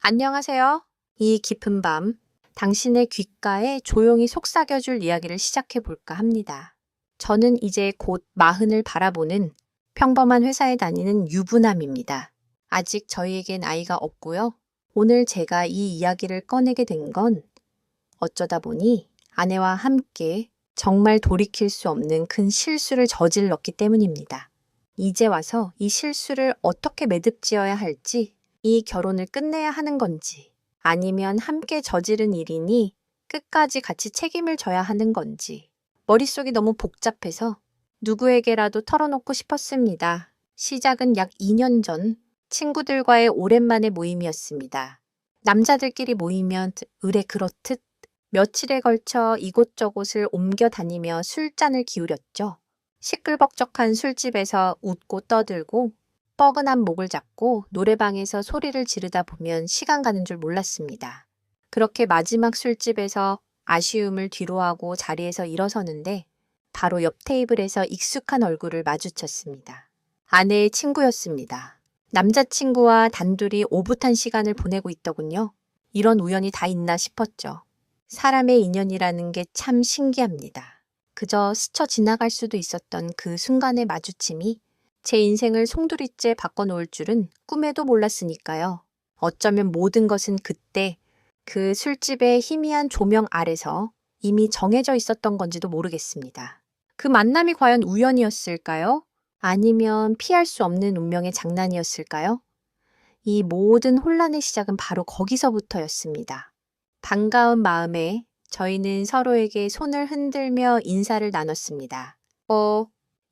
안녕하세요. 이 깊은 밤, 당신의 귓가에 조용히 속삭여줄 이야기를 시작해 볼까 합니다. 저는 이제 곧 40을 바라보는 평범한 회사에 다니는 유부남입니다. 아직 저희에겐 아이가 없고요. 오늘 제가 이 이야기를 꺼내게 된 건 어쩌다 보니 아내와 함께 정말 돌이킬 수 없는 큰 실수를 저질렀기 때문입니다. 이제 와서 이 실수를 어떻게 매듭지어야 할지, 이 결혼을 끝내야 하는 건지, 아니면 함께 저지른 일이니 끝까지 같이 책임을 져야 하는 건지, 머릿속이 너무 복잡해서 누구에게라도 털어놓고 싶었습니다. 시작은 약 2년 전 친구들과의 오랜만의 모임이었습니다. 남자들끼리 모이면 의례 그렇듯 며칠에 걸쳐 이곳저곳을 옮겨 다니며 술잔을 기울였죠. 시끌벅적한 술집에서 웃고 떠들고 뻐근한 목을 잡고 노래방에서 소리를 지르다 보면 시간 가는 줄 몰랐습니다. 그렇게 마지막 술집에서 아쉬움을 뒤로하고 자리에서 일어서는데 바로 옆 테이블에서 익숙한 얼굴을 마주쳤습니다. 아내의 친구였습니다. 남자친구와 단둘이 오붓한 시간을 보내고 있더군요. 이런 우연이 다 있나 싶었죠. 사람의 인연이라는 게 참 신기합니다. 그저 스쳐 지나갈 수도 있었던 그 순간의 마주침이 제 인생을 송두리째 바꿔놓을 줄은 꿈에도 몰랐으니까요. 어쩌면 모든 것은 그때 그 술집의 희미한 조명 아래서 이미 정해져 있었던 건지도 모르겠습니다. 그 만남이 과연 우연이었을까요? 아니면 피할 수 없는 운명의 장난이었을까요? 이 모든 혼란의 시작은 바로 거기서부터였습니다. 반가운 마음에 저희는 서로에게 손을 흔들며 인사를 나눴습니다.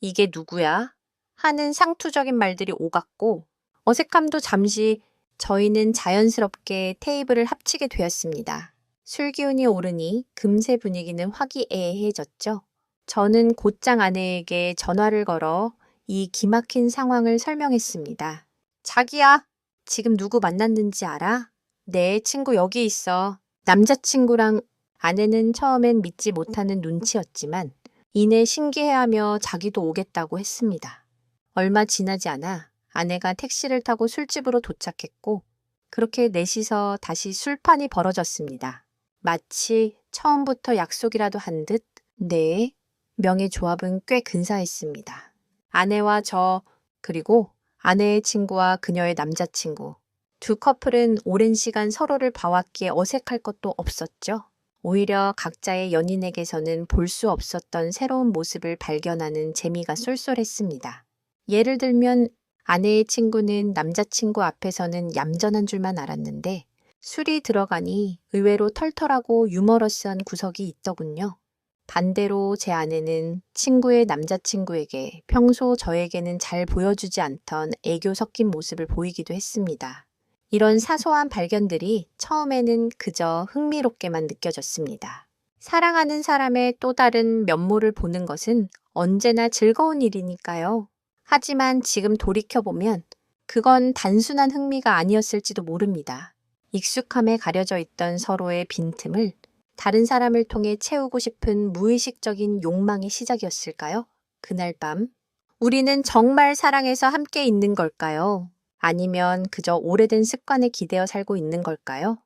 이게 누구야? 하는 상투적인 말들이 오갔고 어색함도 잠시 저희는 자연스럽게 테이블을 합치게 되었습니다. 술 기운이 오르니 금세 분위기는 화기애애해졌죠. 저는 곧장 아내에게 전화를 걸어 이 기막힌 상황을 설명했습니다. 자기야, 지금 누구 만났는지 알아? 내 친구 여기 있어. 남자친구랑. 아내는 처음엔 믿지 못하는 눈치였지만 이내 신기해하며 자기도 오겠다고 했습니다. 얼마 지나지 않아 아내가 택시를 타고 술집으로 도착했고 그렇게 넷이서 다시 술판이 벌어졌습니다. 마치 처음부터 약속이라도 한 듯, 네, 명의 조합은 꽤 근사했습니다. 아내와 저, 그리고 아내의 친구와 그녀의 남자친구. 두 커플은 오랜 시간 서로를 봐왔기에 어색할 것도 없었죠. 오히려 각자의 연인에게서는 볼 수 없었던 새로운 모습을 발견하는 재미가 쏠쏠했습니다. 예를 들면 아내의 친구는 남자친구 앞에서는 얌전한 줄만 알았는데 술이 들어가니 의외로 털털하고 유머러스한 구석이 있더군요. 반대로 제 아내는 친구의 남자친구에게 평소 저에게는 잘 보여주지 않던 애교 섞인 모습을 보이기도 했습니다. 이런 사소한 발견들이 처음에는 그저 흥미롭게만 느껴졌습니다. 사랑하는 사람의 또 다른 면모를 보는 것은 언제나 즐거운 일이니까요. 하지만 지금 돌이켜보면 그건 단순한 흥미가 아니었을지도 모릅니다. 익숙함에 가려져 있던 서로의 빈틈을 다른 사람을 통해 채우고 싶은 무의식적인 욕망의 시작이었을까요? 그날 밤, 우리는 정말 사랑해서 함께 있는 걸까요? 아니면 그저 오래된 습관에 기대어 살고 있는 걸까요?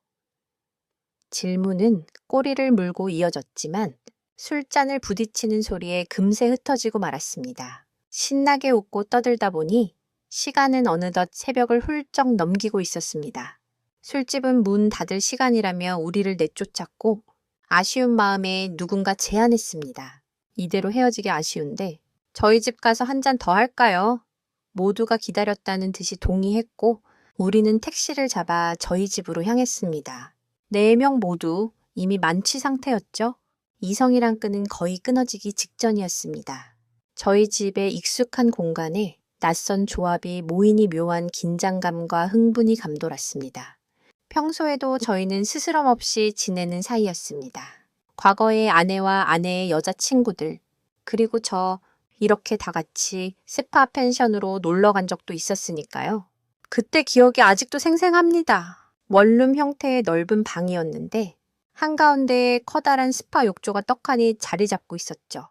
질문은 꼬리를 물고 이어졌지만 술잔을 부딪히는 소리에 금세 흩어지고 말았습니다. 신나게 웃고 떠들다 보니 시간은 어느덧 새벽을 훌쩍 넘기고 있었습니다. 술집은 문 닫을 시간이라며 우리를 내쫓았고 아쉬운 마음에 누군가 제안했습니다. 이대로 헤어지기 아쉬운데 저희 집 가서 한 잔 더 할까요? 모두가 기다렸다는 듯이 동의했고 우리는 택시를 잡아 저희 집으로 향했습니다. 4명 모두 이미 만취 상태였죠. 이성이란 끈은 거의 끊어지기 직전이었습니다. 저희 집의 익숙한 공간에 낯선 조합이 모이니 묘한 긴장감과 흥분이 감돌았습니다. 평소에도 저희는 스스럼 없이 지내는 사이였습니다. 과거의 아내와 아내의 여자친구들, 그리고 저 이렇게 다 같이 스파 펜션으로 놀러 간 적도 있었으니까요. 그때 기억이 아직도 생생합니다. 원룸 형태의 넓은 방이었는데 한가운데에 커다란 스파 욕조가 떡하니 자리 잡고 있었죠.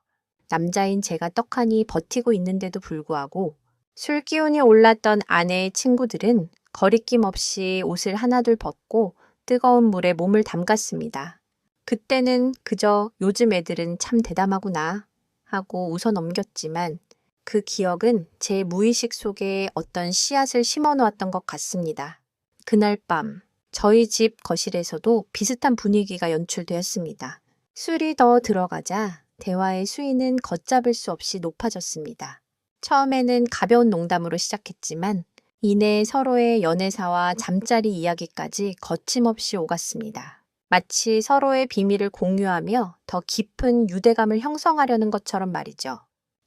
남자인 제가 떡하니 버티고 있는데도 불구하고 술 기운이 올랐던 아내의 친구들은 거리낌 없이 옷을 하나둘 벗고 뜨거운 물에 몸을 담갔습니다. 그때는 그저 요즘 애들은 참 대담하구나 하고 웃어 넘겼지만 그 기억은 제 무의식 속에 어떤 씨앗을 심어 놓았던 것 같습니다. 그날 밤 저희 집 거실에서도 비슷한 분위기가 연출되었습니다. 술이 더 들어가자 대화의 수위는 걷잡을 수 없이 높아졌습니다. 처음에는 가벼운 농담으로 시작했지만 이내 서로의 연애사와 잠자리 이야기까지 거침없이 오갔습니다. 마치 서로의 비밀을 공유하며 더 깊은 유대감을 형성하려는 것처럼 말이죠.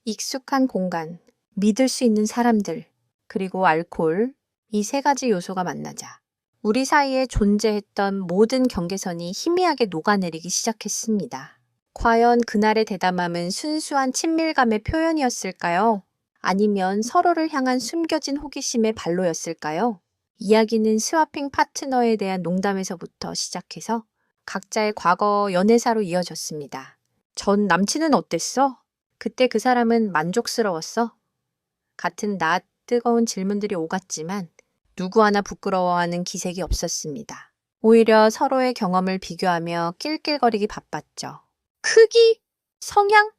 익숙한 공간, 믿을 수 있는 사람들, 그리고 알코올, 이 세 가지 요소가 만나자 우리 사이에 존재했던 모든 경계선이 희미하게 녹아내리기 시작했습니다. 과연 그날의 대담함은 순수한 친밀감의 표현이었을까요? 아니면 서로를 향한 숨겨진 호기심의 발로였을까요? 이야기는 스와핑 파트너에 대한 농담에서부터 시작해서 각자의 과거 연애사로 이어졌습니다. 전 남친은 어땠어? 그때 그 사람은 만족스러웠어? 같은 낯 뜨거운 질문들이 오갔지만 누구 하나 부끄러워하는 기색이 없었습니다. 오히려 서로의 경험을 비교하며 낄낄거리기 바빴죠. 크기, 성향,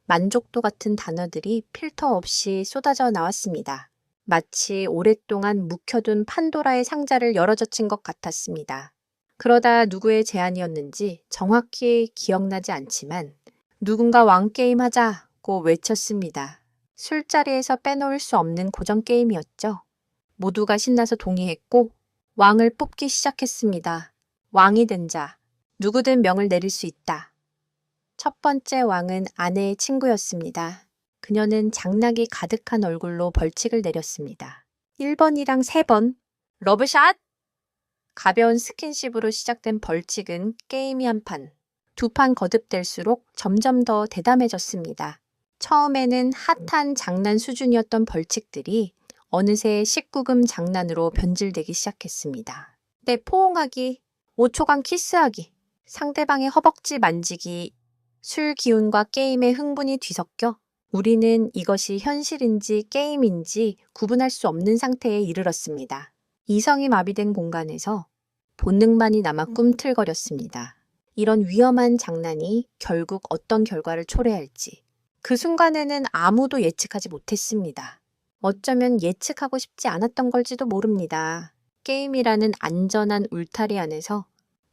만족도 같은 단어들이 필터 없이 쏟아져 나왔습니다. 마치 오랫동안 묵혀둔 판도라의 상자를 열어젖힌 것 같았습니다. 그러다 누구의 제안이었는지 정확히 기억나지 않지만 누군가 왕게임 하자고 외쳤습니다. 술자리에서 빼놓을 수 없는 고정 게임이었죠. 모두가 신나서 동의했고 왕을 뽑기 시작했습니다. 왕이 된 자, 누구든 명을 내릴 수 있다. 첫 번째 왕은 아내의 친구였습니다. 그녀는 장난기 가득한 얼굴로 벌칙을 내렸습니다. 1번이랑 3번, 러브샷! 가벼운 스킨십으로 시작된 벌칙은 게임이 한 판, 2판 거듭될수록 점점 더 대담해졌습니다. 처음에는 핫한 장난 수준이었던 벌칙들이 어느새 19금 장난으로 변질되기 시작했습니다. 내 포옹하기, 5초간 키스하기, 상대방의 허벅지 만지기, 술 기운과 게임의 흥분이 뒤섞여 우리는 이것이 현실인지 게임인지 구분할 수 없는 상태에 이르렀습니다. 이성이 마비된 공간에서 본능만이 남아 꿈틀거렸습니다. 이런 위험한 장난이 결국 어떤 결과를 초래할지 그 순간에는 아무도 예측하지 못했습니다. 어쩌면 예측하고 싶지 않았던 걸지도 모릅니다. 게임이라는 안전한 울타리 안에서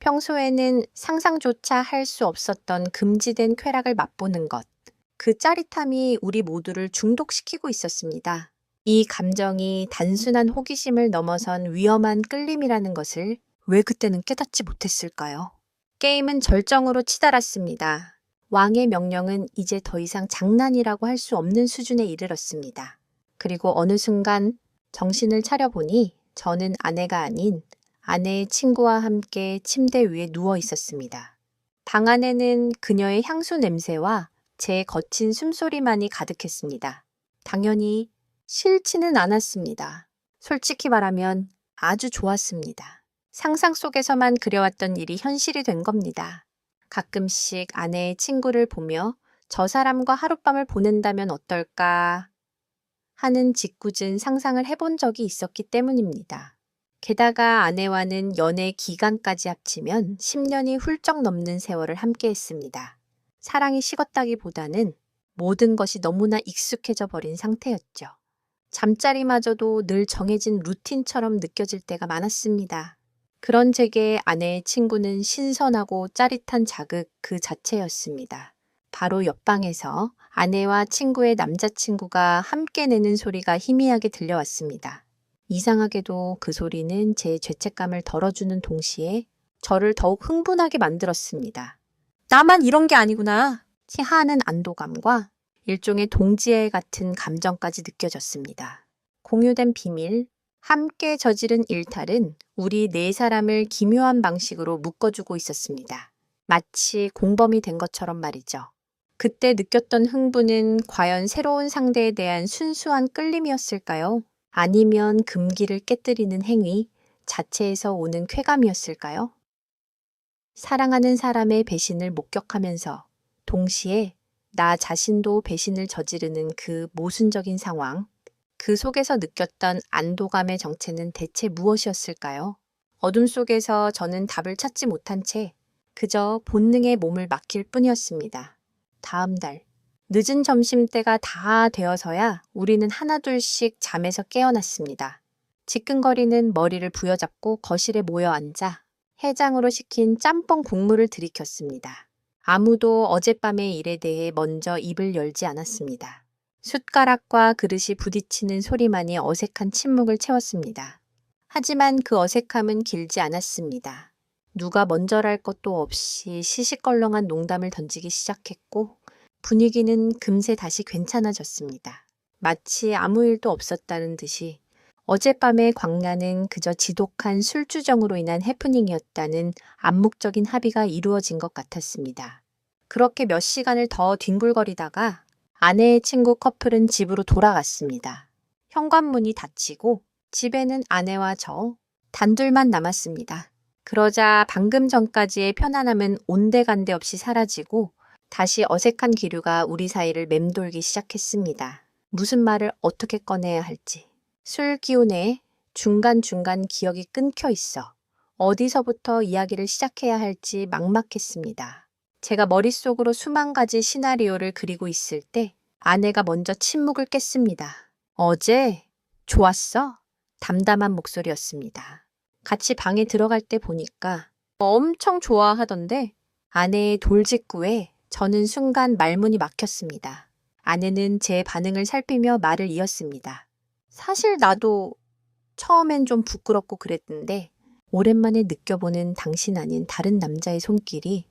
평소에는 상상조차 할 수 없었던 금지된 쾌락을 맛보는 것. 그 짜릿함이 우리 모두를 중독시키고 있었습니다. 이 감정이 단순한 호기심을 넘어선 위험한 끌림이라는 것을 왜 그때는 깨닫지 못했을까요? 게임은 절정으로 치달았습니다. 왕의 명령은 이제 더 이상 장난이라고 할 수 없는 수준에 이르렀습니다. 그리고 어느 순간 정신을 차려보니 저는 아내가 아닌 아내의 친구와 함께 침대 위에 누워 있었습니다. 방 안에는 그녀의 향수 냄새와 제 거친 숨소리만이 가득했습니다. 당연히 싫지는 않았습니다. 솔직히 말하면 아주 좋았습니다. 상상 속에서만 그려왔던 일이 현실이 된 겁니다. 가끔씩 아내의 친구를 보며 저 사람과 하룻밤을 보낸다면 어떨까 하는 짓궂은 상상을 해본 적이 있었기 때문입니다. 게다가 아내와는 연애 기간까지 합치면 10년이 훌쩍 넘는 세월을 함께 했습니다. 사랑이 식었다기보다는 모든 것이 너무나 익숙해져 버린 상태였죠. 잠자리마저도 늘 정해진 루틴처럼 느껴질 때가 많았습니다. 그런 제게 아내의 친구는 신선하고 짜릿한 자극 그 자체였습니다. 바로 옆방에서 아내와 친구의 남자친구가 함께 내는 소리가 희미하게 들려왔습니다. 이상하게도 그 소리는 제 죄책감을 덜어주는 동시에 저를 더욱 흥분하게 만들었습니다. 나만 이런 게 아니구나. 치하하는 안도감과 일종의 동지애 같은 감정까지 느껴졌습니다. 공유된 비밀, 함께 저지른 일탈은 우리 네 사람을 기묘한 방식으로 묶어주고 있었습니다. 마치 공범이 된 것처럼 말이죠. 그때 느꼈던 흥분은 과연 새로운 상대에 대한 순수한 끌림이었을까요? 아니면 금기를 깨뜨리는 행위 자체에서 오는 쾌감이었을까요? 사랑하는 사람의 배신을 목격하면서 동시에 나 자신도 배신을 저지르는 그 모순적인 상황, 그 속에서 느꼈던 안도감의 정체는 대체 무엇이었을까요? 어둠 속에서 저는 답을 찾지 못한 채 그저 본능의 몸을 맡길 뿐이었습니다. 다음 달, 늦은 점심때가 다 되어서야 우리는 하나둘씩 잠에서 깨어났습니다. 지끈거리는 머리를 부여잡고 거실에 모여 앉아 해장으로 시킨 짬뽕 국물을 들이켰습니다. 아무도 어젯밤의 일에 대해 먼저 입을 열지 않았습니다. 숟가락과 그릇이 부딪히는 소리만이 어색한 침묵을 채웠습니다. 하지만 그 어색함은 길지 않았습니다. 누가 먼저랄 것도 없이 시시껄렁한 농담을 던지기 시작했고 분위기는 금세 다시 괜찮아졌습니다. 마치 아무 일도 없었다는 듯이 어젯밤의 광란은 그저 지독한 술주정으로 인한 해프닝이었다는 암묵적인 합의가 이루어진 것 같았습니다. 그렇게 몇 시간을 더 뒹굴거리다가 아내의 친구 커플은 집으로 돌아갔습니다. 현관문이 닫히고 집에는 아내와 저 단둘만 남았습니다. 그러자 방금 전까지의 편안함은 온데간데 없이 사라지고 다시 어색한 기류가 우리 사이를 맴돌기 시작했습니다. 무슨 말을 어떻게 꺼내야 할지. 술 기운에 중간중간 기억이 끊겨 있어 어디서부터 이야기를 시작해야 할지 막막했습니다. 제가 머릿속으로 수만 가지 시나리오를 그리고 있을 때 아내가 먼저 침묵을 깼습니다. 어제 좋았어? 담담한 목소리였습니다. 같이 방에 들어갈 때 보니까 엄청 좋아하던데 아내의 돌직구에 저는 순간 말문이 막혔습니다. 아내는 제 반응을 살피며 말을 이었습니다. 사실 나도 처음엔 좀 부끄럽고 그랬는데 오랜만에 느껴보는 당신 아닌 다른 남자의 손길이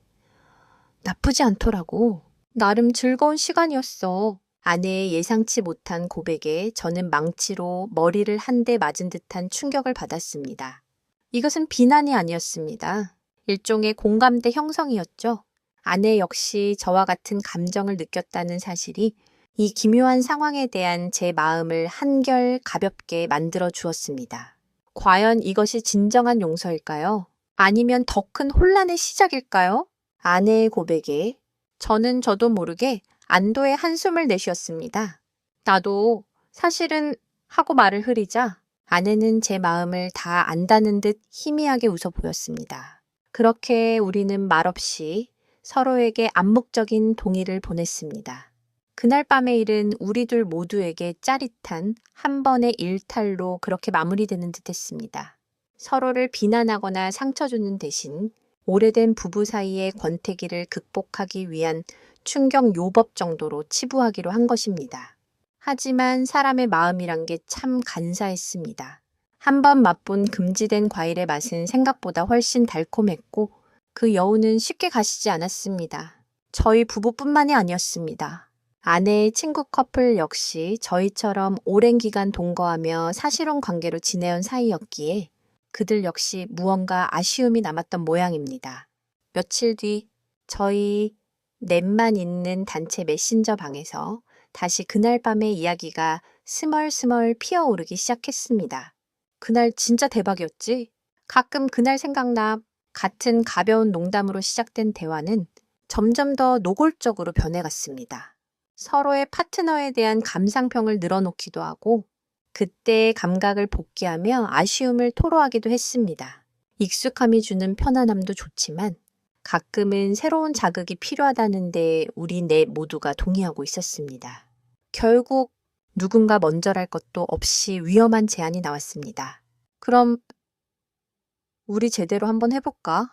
나쁘지 않더라고. 나름 즐거운 시간이었어. 아내의 예상치 못한 고백에 저는 망치로 머리를 한 대 맞은 듯한 충격을 받았습니다. 이것은 비난이 아니었습니다. 일종의 공감대 형성이었죠. 아내 역시 저와 같은 감정을 느꼈다는 사실이 이 기묘한 상황에 대한 제 마음을 한결 가볍게 만들어 주었습니다. 과연 이것이 진정한 용서일까요? 아니면 더 큰 혼란의 시작일까요? 아내의 고백에 저는 저도 모르게 안도의 한숨을 내쉬었습니다. 나도 사실은 하고 말을 흐리자 아내는 제 마음을 다 안다는 듯 희미하게 웃어 보였습니다. 그렇게 우리는 말없이 서로에게 암묵적인 동의를 보냈습니다. 그날 밤의 일은 우리 둘 모두에게 짜릿한 한 번의 일탈로 그렇게 마무리되는 듯했습니다. 서로를 비난하거나 상처 주는 대신 오래된 부부 사이의 권태기를 극복하기 위한 충격 요법 정도로 치부하기로 한 것입니다. 하지만 사람의 마음이란 게 참 간사했습니다. 한 번 맛본 금지된 과일의 맛은 생각보다 훨씬 달콤했고 그 여운은 쉽게 가시지 않았습니다. 저희 부부뿐만이 아니었습니다. 아내의 친구 커플 역시 저희처럼 오랜 기간 동거하며 사실혼 관계로 지내온 사이였기에 그들 역시 무언가 아쉬움이 남았던 모양입니다. 며칠 뒤 저희 넷만 있는 단체 메신저 방에서 다시 그날 밤의 이야기가 스멀스멀 피어오르기 시작했습니다. 그날 진짜 대박이었지? 가끔 그날 생각나. 같은 가벼운 농담으로 시작된 대화는 점점 더 노골적으로 변해갔습니다. 서로의 파트너에 대한 감상평을 늘어놓기도 하고 그때의 감각을 복귀하며 아쉬움을 토로하기도 했습니다. 익숙함이 주는 편안함도 좋지만 가끔은 새로운 자극이 필요하다는데 우리 넷 모두가 동의하고 있었습니다. 결국 누군가 먼저랄 것도 없이 위험한 제안이 나왔습니다. 그럼 우리 제대로 한번 해볼까?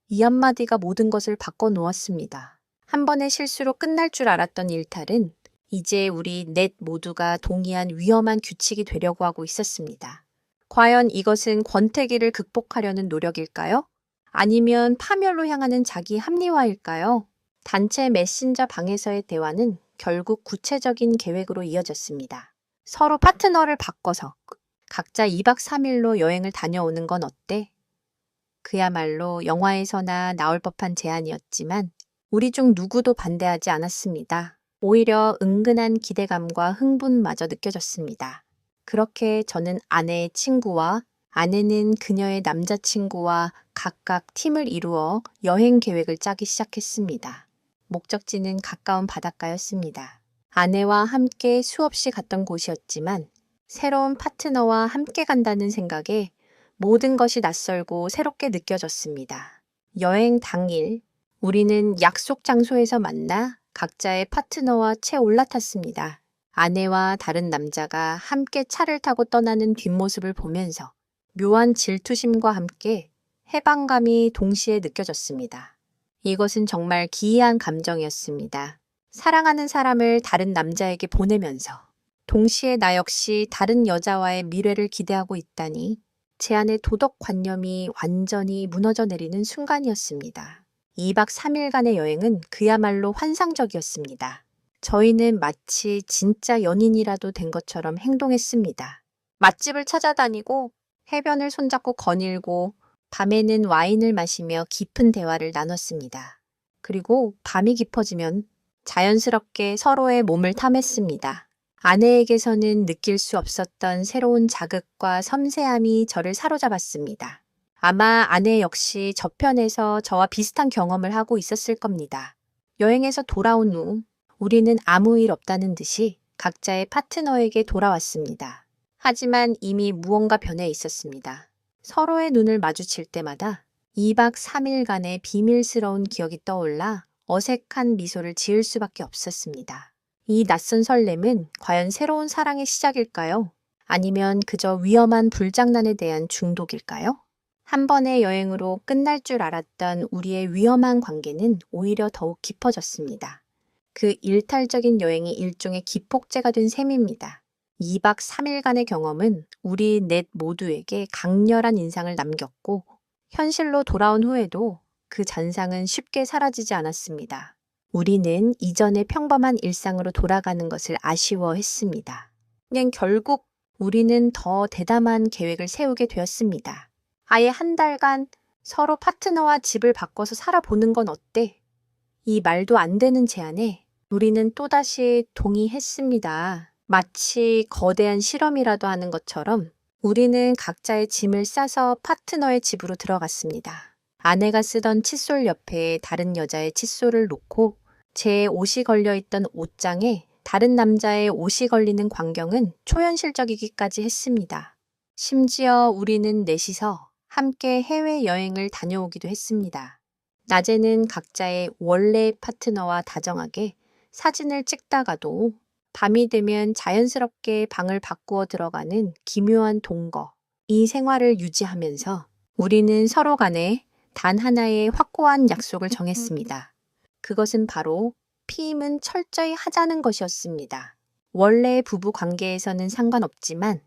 이 한마디가 모든 것을 바꿔놓았습니다. 한 번의 실수로 끝날 줄 알았던 일탈은 이제 우리 넷 모두가 동의한 위험한 규칙이 되려고 하고 있었습니다. 과연 이것은 권태기를 극복하려는 노력일까요? 아니면 파멸로 향하는 자기 합리화일까요? 단체 메신저 방에서의 대화는 결국 구체적인 계획으로 이어졌습니다. 서로 파트너를 바꿔서 각자 2박 3일로 여행을 다녀오는 건 어때? 그야말로 영화에서나 나올 법한 제안이었지만 우리 중 누구도 반대하지 않았습니다. 오히려 은근한 기대감과 흥분마저 느껴졌습니다. 그렇게 저는 아내의 친구와 아내는 그녀의 남자친구와 각각 팀을 이루어 여행 계획을 짜기 시작했습니다. 목적지는 가까운 바닷가였습니다. 아내와 함께 수없이 갔던 곳이었지만 새로운 파트너와 함께 간다는 생각에 모든 것이 낯설고 새롭게 느껴졌습니다. 여행 당일, 우리는 약속 장소에서 만나 각자의 파트너와 채 올라탔습니다. 아내와 다른 남자가 함께 차를 타고 떠나는 뒷모습을 보면서 묘한 질투심과 함께 해방감이 동시에 느껴졌습니다. 이것은 정말 기이한 감정이었습니다. 사랑하는 사람을 다른 남자에게 보내면서 동시에 나 역시 다른 여자와의 미래를 기대하고 있다니 제 안의 도덕관념이 완전히 무너져 내리는 순간이었습니다. 2박 3일간의 여행은 그야말로 환상적이었습니다. 저희는 마치 진짜 연인이라도 된 것처럼 행동했습니다. 맛집을 찾아다니고 해변을 손잡고 거닐고 밤에는 와인을 마시며 깊은 대화를 나눴습니다. 그리고 밤이 깊어지면 자연스럽게 서로의 몸을 탐했습니다. 아내에게서는 느낄 수 없었던 새로운 자극과 섬세함이 저를 사로잡았습니다. 아마 아내 역시 저편에서 저와 비슷한 경험을 하고 있었을 겁니다. 여행에서 돌아온 후 우리는 아무 일 없다는 듯이 각자의 파트너에게 돌아왔습니다. 하지만 이미 무언가 변해 있었습니다. 서로의 눈을 마주칠 때마다 2박 3일간의 비밀스러운 기억이 떠올라 어색한 미소를 지을 수밖에 없었습니다. 이 낯선 설렘은 과연 새로운 사랑의 시작일까요? 아니면 그저 위험한 불장난에 대한 중독일까요? 한 번의 여행으로 끝날 줄 알았던 우리의 위험한 관계는 오히려 더욱 깊어졌습니다. 그 일탈적인 여행이 일종의 기폭제가 된 셈입니다. 2박 3일간의 경험은 우리 넷 모두에게 강렬한 인상을 남겼고 현실로 돌아온 후에도 그 잔상은 쉽게 사라지지 않았습니다. 우리는 이전의 평범한 일상으로 돌아가는 것을 아쉬워했습니다. 그냥 결국 우리는 더 대담한 계획을 세우게 되었습니다. 아예 한 달간 서로 파트너와 집을 바꿔서 살아보는 건 어때? 이 말도 안 되는 제안에 우리는 또다시 동의했습니다. 마치 거대한 실험이라도 하는 것처럼 우리는 각자의 짐을 싸서 파트너의 집으로 들어갔습니다. 아내가 쓰던 칫솔 옆에 다른 여자의 칫솔을 놓고 제 옷이 걸려있던 옷장에 다른 남자의 옷이 걸리는 광경은 초현실적이기까지 했습니다. 심지어 우리는 넷이서 함께 해외여행을 다녀오기도 했습니다. 낮에는 각자의 원래 파트너와 다정하게 사진을 찍다가도 밤이 되면 자연스럽게 방을 바꾸어 들어가는 기묘한 동거. 이 생활을 유지하면서 우리는 서로 간에 단 하나의 확고한 약속을 정했습니다. 그것은 바로 피임은 철저히 하자는 것이었습니다. 원래 부부 관계에서는 상관없지만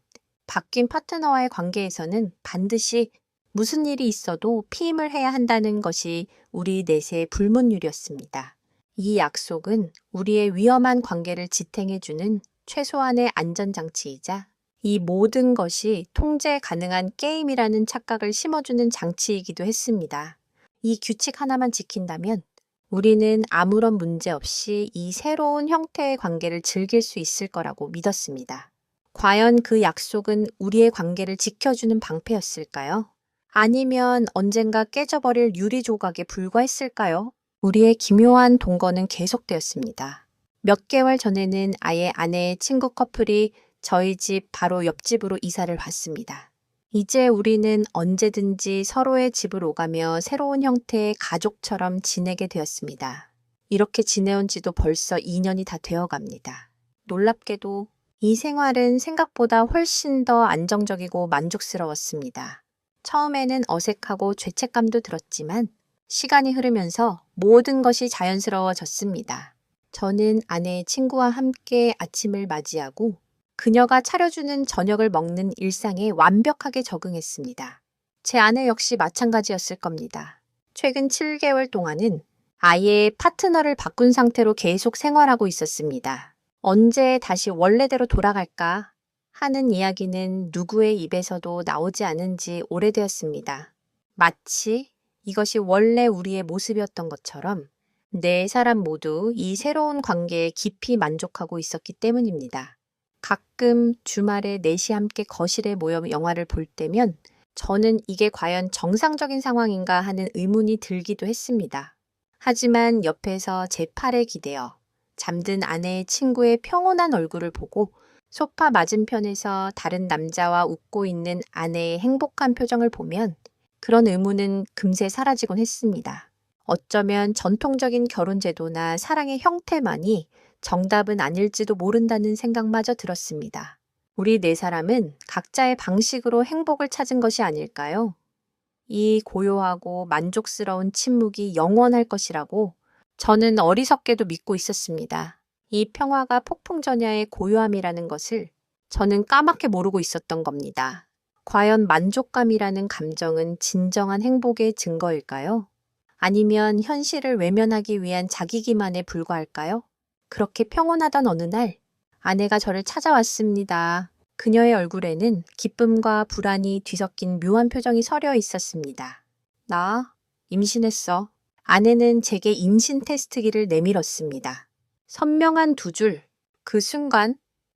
바뀐 파트너와의 관계에서는 반드시 무슨 일이 있어도 피임을 해야 한다는 것이 우리 넷의 불문율이었습니다. 이 약속은 우리의 위험한 관계를 지탱해주는 최소한의 안전장치이자 이 모든 것이 통제 가능한 게임이라는 착각을 심어주는 장치이기도 했습니다. 이 규칙 하나만 지킨다면 우리는 아무런 문제 없이 이 새로운 형태의 관계를 즐길 수 있을 거라고 믿었습니다. 과연 그 약속은 우리의 관계를 지켜주는 방패였을까요? 아니면 언젠가 깨져버릴 유리 조각에 불과했을까요? 우리의 기묘한 동거는 계속되었습니다. 몇 개월 전에는 아예 아내의 친구 커플이 저희 집 바로 옆집으로 이사를 왔습니다. 이제 우리는 언제든지 서로의 집을 오가며 새로운 형태의 가족처럼 지내게 되었습니다. 이렇게 지내온 지도 벌써 2년이 다 되어갑니다. 놀랍게도 이 생활은 생각보다 훨씬 더 안정적이고 만족스러웠습니다. 처음에는 어색하고 죄책감도 들었지만 시간이 흐르면서 모든 것이 자연스러워졌습니다. 저는 아내의 친구와 함께 아침을 맞이하고 그녀가 차려주는 저녁을 먹는 일상에 완벽하게 적응했습니다. 제 아내 역시 마찬가지였을 겁니다. 최근 7개월 동안은 아예 파트너를 바꾼 상태로 계속 생활하고 있었습니다. 언제 다시 원래대로 돌아갈까 하는 이야기는 누구의 입에서도 나오지 않은 지 오래되었습니다. 마치 이것이 원래 우리의 모습이었던 것처럼 네 사람 모두 이 새로운 관계에 깊이 만족하고 있었기 때문입니다. 가끔 주말에 넷이 함께 거실에 모여 영화를 볼 때면 저는 이게 과연 정상적인 상황인가 하는 의문이 들기도 했습니다. 하지만 옆에서 제 팔에 기대어 잠든 아내의 친구의 평온한 얼굴을 보고 소파 맞은편에서 다른 남자와 웃고 있는 아내의 행복한 표정을 보면 그런 의문은 금세 사라지곤 했습니다. 어쩌면 전통적인 결혼제도나 사랑의 형태만이 정답은 아닐지도 모른다는 생각마저 들었습니다. 우리 네 사람은 각자의 방식으로 행복을 찾은 것이 아닐까요? 이 고요하고 만족스러운 침묵이 영원할 것이라고 저는 어리석게도 믿고 있었습니다. 이 평화가 폭풍전야의 고요함이라는 것을 저는 까맣게 모르고 있었던 겁니다. 과연 만족감이라는 감정은 진정한 행복의 증거일까요? 아니면 현실을 외면하기 위한 자기 기만에 불과할까요? 그렇게 평온하던 어느 날 아내가 저를 찾아왔습니다. 그녀의 얼굴에는 기쁨과 불안이 뒤섞인 묘한 표정이 서려 있었습니다. 나 임신했어. 아내는 제게 임신 테스트기를 내밀었습니다. 선명한 두 줄. 그 순간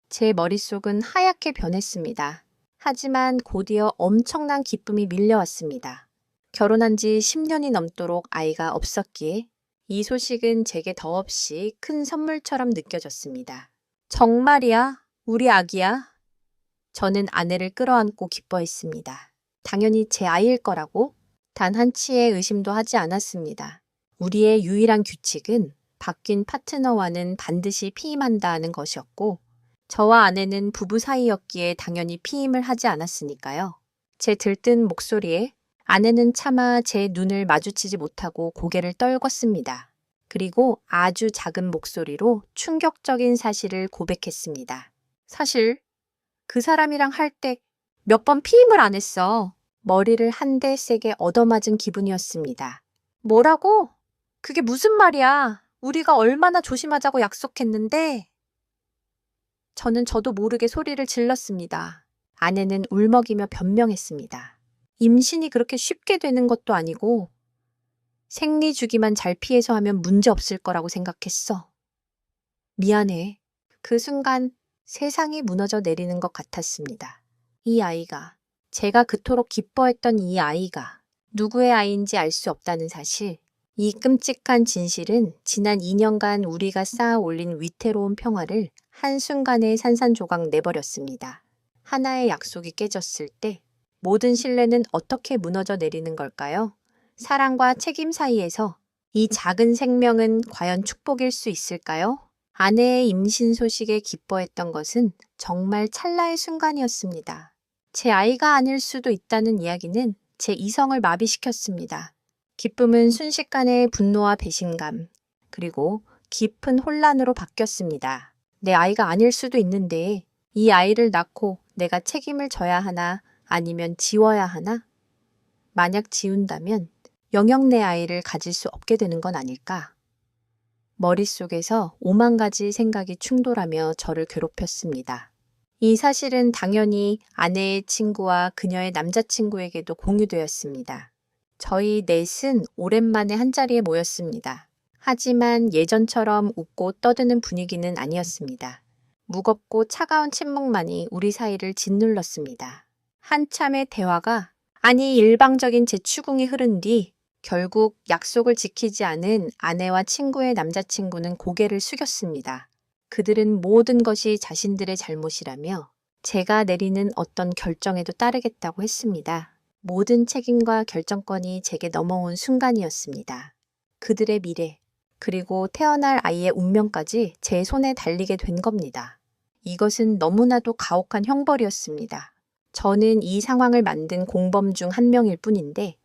제 머릿속은 하얗게 변했습니다. 하지만 곧이어 엄청난 기쁨이 밀려왔습니다. 결혼한 지 10년이 넘도록 아이가 없었기에 이 소식은 제게 더없이 큰 선물처럼 느껴졌습니다. 정말이야? 우리 아기야? 저는 아내를 끌어안고 기뻐했습니다. 당연히 제 아이일 거라고 단 한치의 의심도 하지 않았습니다. 우리의 유일한 규칙은 바뀐 파트너와는 반드시 피임한다는 것이었고 저와 아내는 부부 사이였기에 당연히 피임을 하지 않았으니까요. 제 들뜬 목소리에 아내는 차마 제 눈을 마주치지 못하고 고개를 떨궜습니다. 그리고 아주 작은 목소리로 충격적인 사실을 고백했습니다. 사실 그 사람이랑 할 때 몇 번 피임을 안 했어. 머리를 한 대 세게 얻어맞은 기분이었습니다. 뭐라고? 그게 무슨 말이야? 우리가 얼마나 조심하자고 약속했는데. 저는 저도 모르게 소리를 질렀습니다. 아내는 울먹이며 변명했습니다. 임신이 그렇게 쉽게 되는 것도 아니고 생리 주기만 잘 피해서 하면 문제 없을 거라고 생각했어. 미안해. 그 순간 세상이 무너져 내리는 것 같았습니다. 이 아이가, 제가 그토록 기뻐했던 이 아이가 누구의 아이인지 알 수 없다는 사실, 이 끔찍한 진실은 지난 2년간 우리가 쌓아 올린 위태로운 평화를 한순간에 산산조각 내버렸습니다. 하나의 약속이 깨졌을 때 모든 신뢰는 어떻게 무너져 내리는 걸까요? 사랑과 책임 사이에서 이 작은 생명은 과연 축복일 수 있을까요? 아내의 임신 소식에 기뻐했던 것은 정말 찰나의 순간이었습니다. 제 아이가 아닐 수도 있다는 이야기는 제 이성을 마비시켰습니다. 기쁨은 순식간에 분노와 배신감, 그리고 깊은 혼란으로 바뀌었습니다. 내 아이가 아닐 수도 있는데 이 아이를 낳고 내가 책임을 져야 하나 아니면 지워야 하나? 만약 지운다면 영영 내 아이를 가질 수 없게 되는 건 아닐까? 머릿속에서 5만 가지 생각이 충돌하며 저를 괴롭혔습니다. 이 사실은 당연히 아내의 친구와 그녀의 남자친구에게도 공유되었습니다. 저희 넷은 오랜만에 한자리에 모였습니다. 하지만 예전처럼 웃고 떠드는 분위기는 아니었습니다. 무겁고 차가운 침묵만이 우리 사이를 짓눌렀습니다. 한참의 대화가, 아니 일방적인 제 추궁이 흐른 뒤 결국 약속을 지키지 않은 아내와 친구의 남자친구는 고개를 숙였습니다. 그들은 모든 것이 자신들의 잘못이라며 제가 내리는 어떤 결정에도 따르겠다고 했습니다. 모든 책임과 결정권이 제게 넘어온 순간이었습니다. 그들의 미래, 그리고 태어날 아이의 운명까지 제 손에 달리게 된 겁니다. 이것은 너무나도 가혹한 형벌이었습니다. 저는 이 상황을 만든 공범 중 한 명일 뿐인데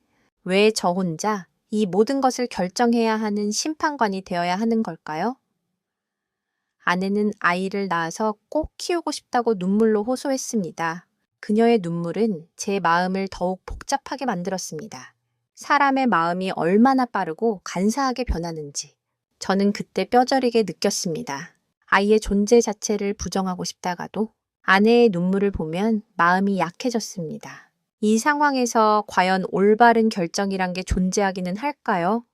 왜 저 혼자 이 모든 것을 결정해야 하는 심판관이 되어야 하는 걸까요? 아내는 아이를 낳아서 꼭 키우고 싶다고 눈물로 호소했습니다. 그녀의 눈물은 제 마음을 더욱 복잡하게 만들었습니다. 사람의 마음이 얼마나 빠르고 간사하게 변하는지 저는 그때 뼈저리게 느꼈습니다. 아이의 존재 자체를 부정하고 싶다가도 아내의 눈물을 보면 마음이 약해졌습니다. 이 상황에서 과연 올바른 결정이란 게 존재하기는 할까요?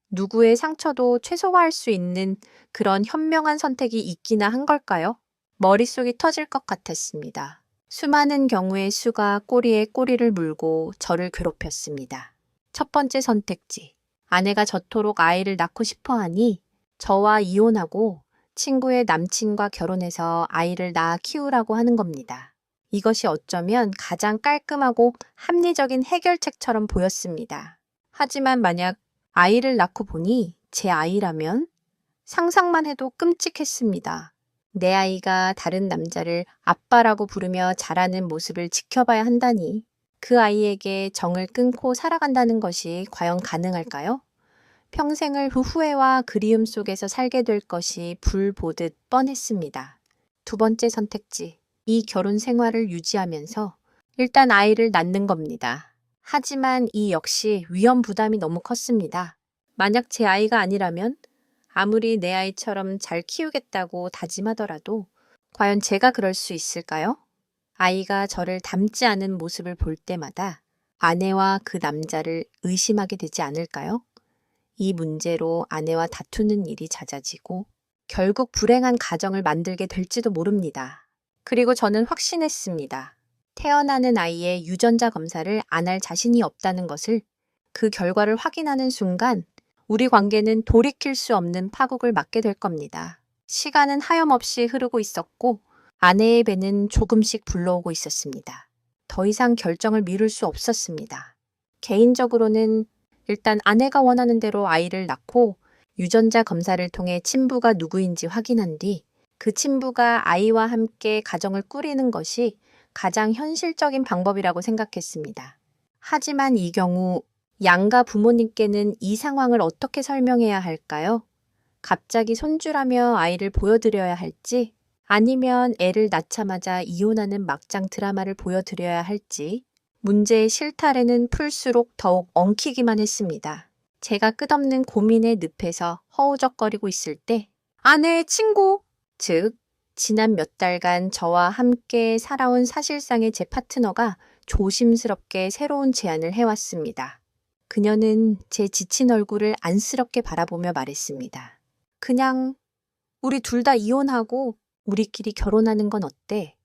누구의 상처도 최소화할 수 있는 그런 현명한 선택이 있기나 한 걸까요? 머릿속이 터질 것 같았습니다. 수많은 경우의 수가 꼬리에 꼬리를 물고 저를 괴롭혔습니다. 첫 번째 선택지. 아내가 저토록 아이를 낳고 싶어 하니 저와 이혼하고 친구의 남친과 결혼해서 아이를 낳아 키우라고 하는 겁니다. 이것이 어쩌면 가장 깔끔하고 합리적인 해결책처럼 보였습니다. 하지만 만약 아이를 낳고 보니 제 아이라면 상상만 해도 끔찍했습니다. 내 아이가 다른 남자를 아빠라고 부르며 자라는 모습을 지켜봐야 한다니 그 아이에게 정을 끊고 살아간다는 것이 과연 가능할까요? 평생을 후회와 그리움 속에서 살게 될 것이 불 보듯 뻔했습니다. 두 번째 선택지, 이 결혼 생활을 유지하면서 일단 아이를 낳는 겁니다. 하지만 이 역시 위험 부담이 너무 컸습니다. 만약 제 아이가 아니라면 아무리 내 아이처럼 잘 키우겠다고 다짐하더라도 과연 제가 그럴 수 있을까요? 아이가 저를 닮지 않은 모습을 볼 때마다 아내와 그 남자를 의심하게 되지 않을까요? 이 문제로 아내와 다투는 일이 잦아지고 결국 불행한 가정을 만들게 될지도 모릅니다. 그리고 저는 확신했습니다. 태어나는 아이의 유전자 검사를 안 할 자신이 없다는 것을 그 결과를 확인하는 순간 우리 관계는 돌이킬 수 없는 파국을 맞게 될 겁니다. 시간은 하염없이 흐르고 있었고 아내의 배는 조금씩 불러오고 있었습니다. 더 이상 결정을 미룰 수 없었습니다. 개인적으로는 일단 아내가 원하는 대로 아이를 낳고 유전자 검사를 통해 친부가 누구인지 확인한 뒤 그 친부가 아이와 함께 가정을 꾸리는 것이 가장 현실적인 방법이라고 생각했습니다. 하지만 이 경우 양가 부모님께는 이 상황을 어떻게 설명해야 할까요? 갑자기 손주라며 아이를 보여드려야 할지 아니면 애를 낳자마자 이혼하는 막장 드라마를 보여드려야 할지 문제의 실타래는 풀수록 더욱 엉키기만 했습니다. 제가 끝없는 고민의 늪에서 허우적거리고 있을 때 아내의 친구, 즉 지난 몇 달간 저와 함께 살아온 사실상의 제 파트너가 조심스럽게 새로운 제안을 해왔습니다. 그녀는 제 지친 얼굴을 안쓰럽게 바라보며 말했습니다. 그냥 우리 둘 다 이혼하고 우리끼리 결혼하는 건 어때?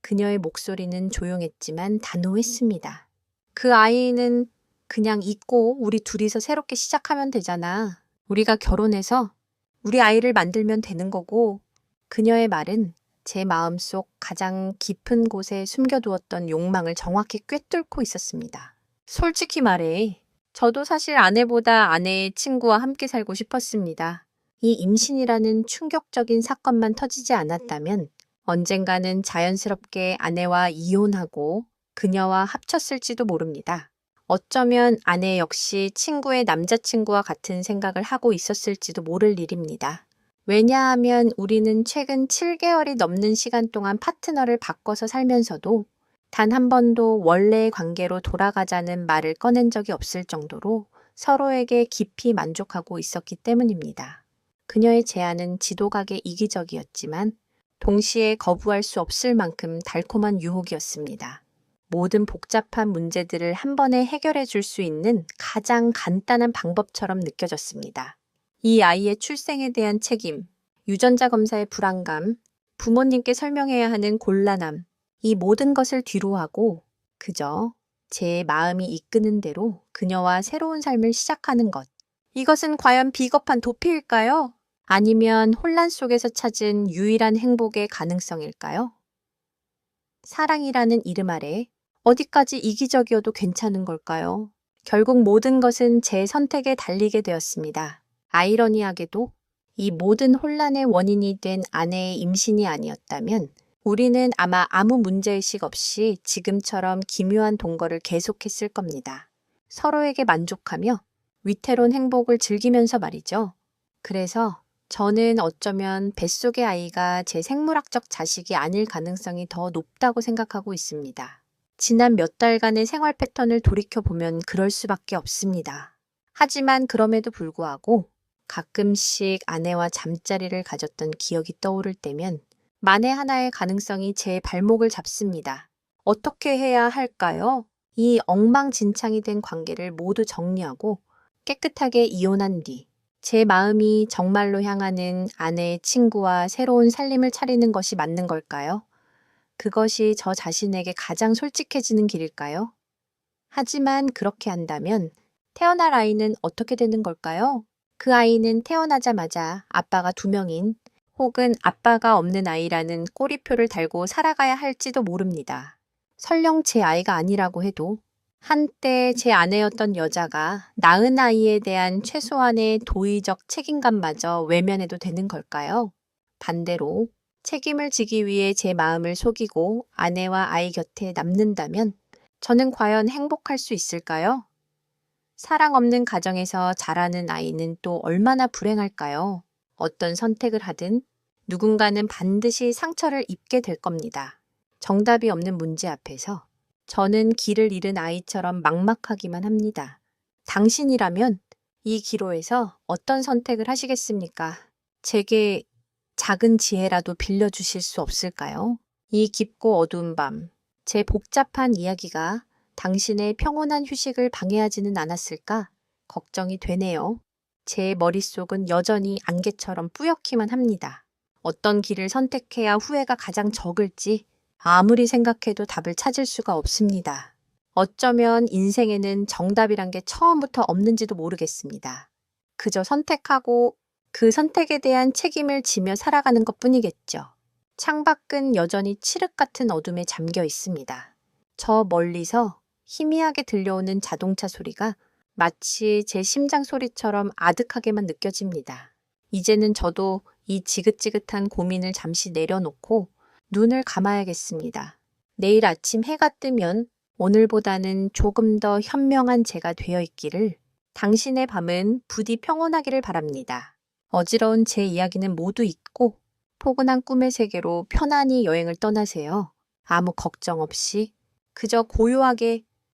그녀의 목소리는 조용했지만 단호했습니다. 그 아이는 그냥 잊고 우리 둘이서 새롭게 시작하면 되잖아. 우리가 결혼해서 우리 아이를 만들면 되는 거고. 그녀의 말은 제 마음속 가장 깊은 곳에 숨겨두었던 욕망을 정확히 꿰뚫고 있었습니다. 솔직히 말해, 저도 사실 아내보다 아내의 친구와 함께 살고 싶었습니다. 이 임신이라는 충격적인 사건만 터지지 않았다면 언젠가는 자연스럽게 아내와 이혼하고 그녀와 합쳤을지도 모릅니다. 어쩌면 아내 역시 친구의 남자친구와 같은 생각을 하고 있었을지도 모를 일입니다. 왜냐하면 우리는 최근 7개월이 넘는 시간 동안 파트너를 바꿔서 살면서도 단 한 번도 원래의 관계로 돌아가자는 말을 꺼낸 적이 없을 정도로 서로에게 깊이 만족하고 있었기 때문입니다. 그녀의 제안은 지독하게 이기적이었지만 동시에 거부할 수 없을 만큼 달콤한 유혹이었습니다. 모든 복잡한 문제들을 한 번에 해결해 줄 수 있는 가장 간단한 방법처럼 느껴졌습니다. 이 아이의 출생에 대한 책임, 유전자 검사의 불안감, 부모님께 설명해야 하는 곤란함, 이 모든 것을 뒤로하고 그저 제 마음이 이끄는 대로 그녀와 새로운 삶을 시작하는 것. 이것은 과연 비겁한 도피일까요? 아니면 혼란 속에서 찾은 유일한 행복의 가능성일까요? 사랑이라는 이름 아래 어디까지 이기적이어도 괜찮은 걸까요? 결국 모든 것은 제 선택에 달리게 되었습니다. 아이러니하게도 이 모든 혼란의 원인이 된 아내의 임신이 아니었다면 우리는 아마 아무 문제의식 없이 지금처럼 기묘한 동거를 계속했을 겁니다. 서로에게 만족하며 위태로운 행복을 즐기면서 말이죠. 그래서 저는 어쩌면 뱃속의 아이가 제 생물학적 자식이 아닐 가능성이 더 높다고 생각하고 있습니다. 지난 몇 달간의 생활 패턴을 돌이켜보면 그럴 수밖에 없습니다. 하지만 그럼에도 불구하고 가끔씩 아내와 잠자리를 가졌던 기억이 떠오를 때면 만에 하나의 가능성이 제 발목을 잡습니다. 어떻게 해야 할까요? 이 엉망진창이 된 관계를 모두 정리하고 깨끗하게 이혼한 뒤 제 마음이 정말로 향하는 아내의 친구와 새로운 살림을 차리는 것이 맞는 걸까요? 그것이 저 자신에게 가장 솔직해지는 길일까요? 하지만 그렇게 한다면 태어날 아이는 어떻게 되는 걸까요? 그 아이는 태어나자마자 아빠가 2명인 혹은 아빠가 없는 아이라는 꼬리표를 달고 살아가야 할지도 모릅니다. 설령 제 아이가 아니라고 해도 한때 제 아내였던 여자가 낳은 아이에 대한 최소한의 도의적 책임감마저 외면해도 되는 걸까요? 반대로 책임을 지기 위해 제 마음을 속이고 아내와 아이 곁에 남는다면 저는 과연 행복할 수 있을까요? 사랑 없는 가정에서 자라는 아이는 또 얼마나 불행할까요? 어떤 선택을 하든 누군가는 반드시 상처를 입게 될 겁니다. 정답이 없는 문제 앞에서 저는 길을 잃은 아이처럼 막막하기만 합니다. 당신이라면 이 기로에서 어떤 선택을 하시겠습니까? 제게 작은 지혜라도 빌려주실 수 없을까요? 이 깊고 어두운 밤, 제 복잡한 이야기가 당신의 평온한 휴식을 방해하지는 않았을까? 걱정이 되네요. 제 머릿속은 여전히 안개처럼 뿌옇기만 합니다. 어떤 길을 선택해야 후회가 가장 적을지 아무리 생각해도 답을 찾을 수가 없습니다. 어쩌면 인생에는 정답이란 게 처음부터 없는지도 모르겠습니다. 그저 선택하고 그 선택에 대한 책임을 지며 살아가는 것뿐이겠죠. 창밖은 여전히 칠흑 같은 어둠에 잠겨 있습니다. 저 멀리서 희미하게 들려오는 자동차 소리가 마치 제 심장 소리처럼 아득하게만 느껴집니다. 이제는 저도 이 지긋지긋한 고민을 잠시 내려놓고 눈을 감아야겠습니다. 내일 아침 해가 뜨면 오늘보다는 조금 더 현명한 제가 되어 있기를, 당신의 밤은 부디 평온하기를 바랍니다. 어지러운 제 이야기는 모두 잊고 포근한 꿈의 세계로 편안히 여행을 떠나세요. 아무 걱정 없이 그저 고요하게